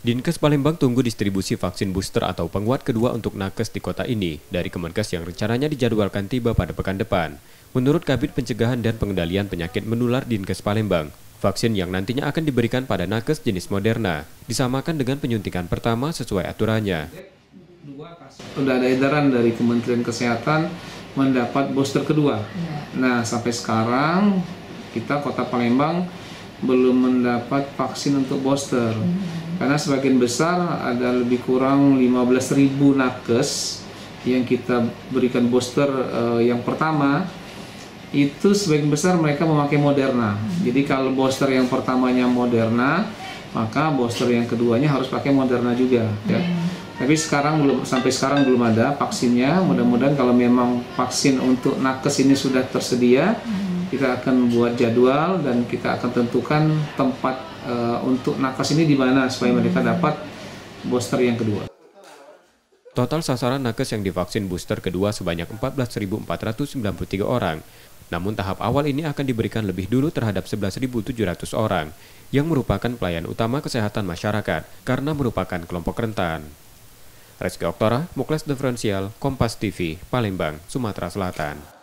Dinkes Palembang tunggu distribusi vaksin booster atau penguat kedua untuk nakes di kota ini dari Kemenkes yang rencananya dijadwalkan tiba pada pekan depan. Menurut Kabid Pencegahan dan Pengendalian Penyakit Menular Dinkes Palembang, vaksin yang nantinya akan diberikan pada nakes jenis Moderna disamakan dengan penyuntikan pertama sesuai aturannya. Sudah ada edaran dari Kementerian Kesehatan mendapat booster kedua. Nah, sampai sekarang kita Kota Palembang belum mendapat vaksin untuk booster. Karena sebagian besar ada lebih kurang 15.000 nakes yang kita berikan booster yang pertama, itu sebagian besar mereka memakai Moderna. Jadi kalau booster yang pertamanya Moderna, maka booster yang keduanya harus pakai Moderna juga. Ya. Tapi sampai sekarang belum ada vaksinnya. Mudah-mudahan kalau memang vaksin untuk nakes ini sudah tersedia, kita akan buat jadwal dan kita akan tentukan tempat untuk nakes ini di mana supaya mereka dapat booster yang kedua. Total sasaran nakes yang divaksin booster kedua sebanyak 14.493 orang. Namun tahap awal ini akan diberikan lebih dulu terhadap 11.700 orang yang merupakan pelayan utama kesehatan masyarakat karena merupakan kelompok rentan. Reski Oktora, Muklas Diferensial, Kompas TV, Palembang, Sumatera Selatan.